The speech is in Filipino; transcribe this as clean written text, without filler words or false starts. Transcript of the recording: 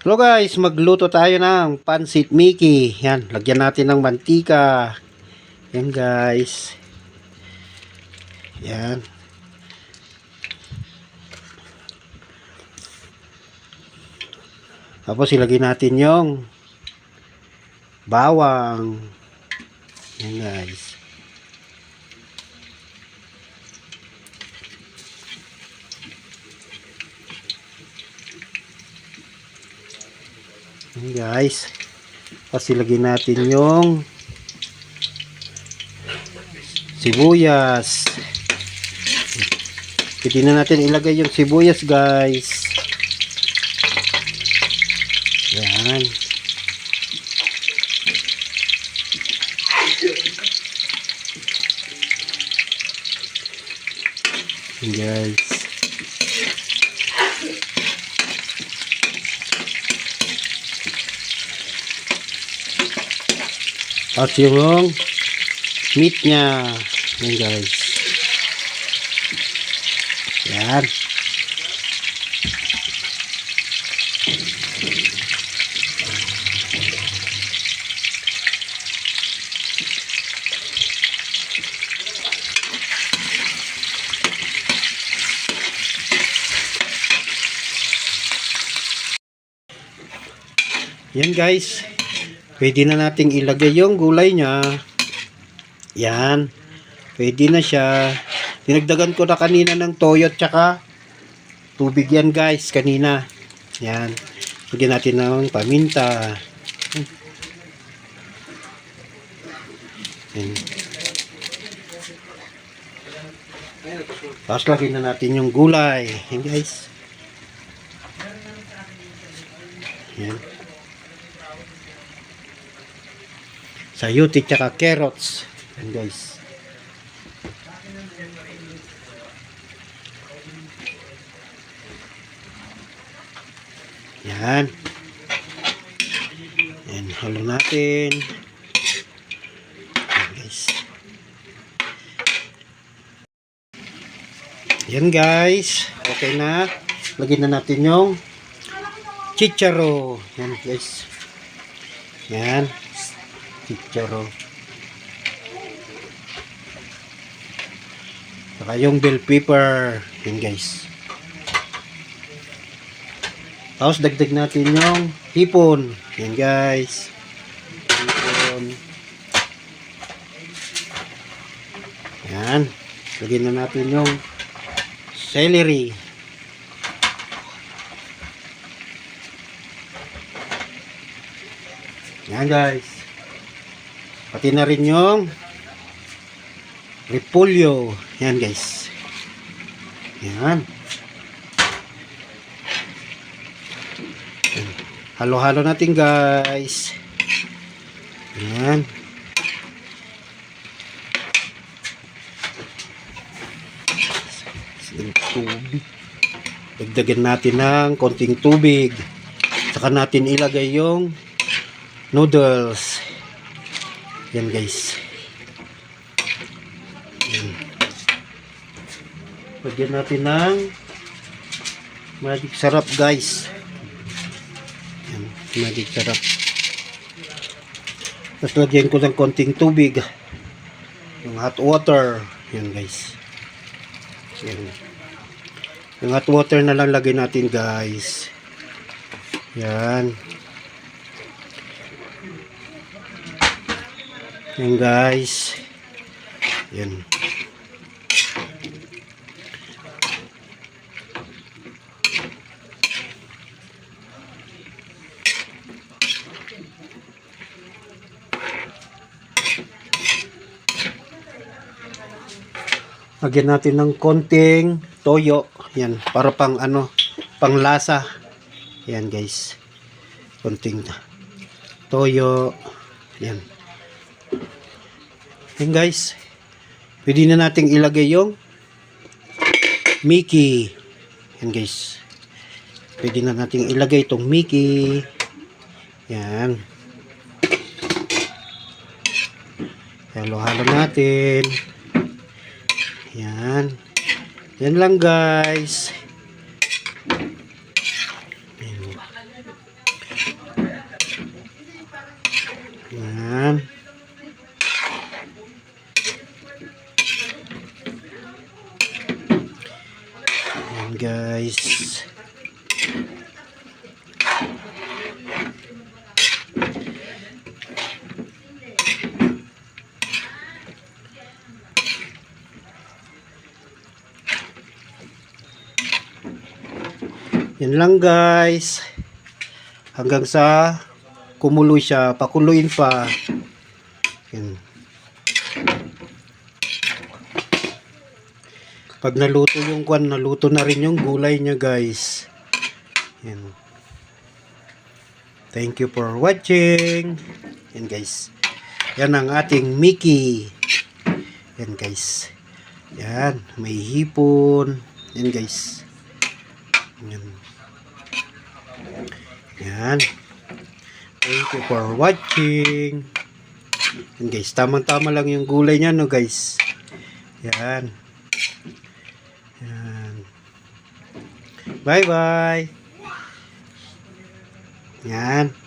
Hello guys, magluto tayo ng pansit Mickey. Yan, lagyan natin ng mantika. Yan guys. Yan. Tapos ilagay natin yung bawang. Yan guys. Yan guys. Tapos ilagay natin yung sibuyas. Pwede na natin ilagay yung sibuyas guys. Yan. Yan guys. Tapos yung meat nya. Yan guys. Yan. Yan guys. Pwede na nating ilagay yung gulay nya. Yan. Pwede na siya. Dinagdagan ko na kanina ng toyo at saka tubig yan guys kanina. Yan. Lagyan natin ng paminta. Yan. Tapos lagyan na natin yung gulay. Yan guys. Yan. Sayuti tsaka carrots. Yan guys. Yan. Yan, halo natin. Yan guys. Yan guys. Okay na. Lagyan na natin yung chicharo. Yan guys. Yan. Chicharo. Saka yung bell pepper. Yan guys. Tapos dagdag natin yung hipon. Yan guys. Hipon. Yan. Lagyan na natin yung celery. Yan guys. Pati na rin yung repolyo. Yan guys. Yan. Halo-halo natin guys. Yan. Tubig. Dagdagan natin ng konting tubig. Saka natin ilagay yung noodles. Yan guys. Yan. Lagyan natin ng magic sarap guys. Yan, magic sarap. Tapos lagyan ko ng konting tubig. Yung hot water. Yan guys. Yan. Yung hot water na lang lagay natin guys. Yan. Yan guys. Yan. Lagyan natin ng konting toyo. Yan, para pang ano, pang lasa. Yan guys. Konting toyo. Yan. Yan guys. Pwede na nating ilagay yung Mickey. Yan guys. Pwede na nating ilagay itong Mickey. Yan. Halo-halo natin. Yan. Yan lang guys. Yan lang guys. Hanggang sa kumulo siya. Pakuluin pa. Yan. Pag naluto yung kwan, naluto na rin yung gulay niya guys. Yan. Thank you for watching. Yan guys. Yan ang ating Mickey. Yan guys. Yan. May hipon. Yan guys. Yan. Yan. Thank you for watching. Yan guys. Tamang-tama lang yung gulay niya no guys. Yan. Yan. Bye bye. Yan.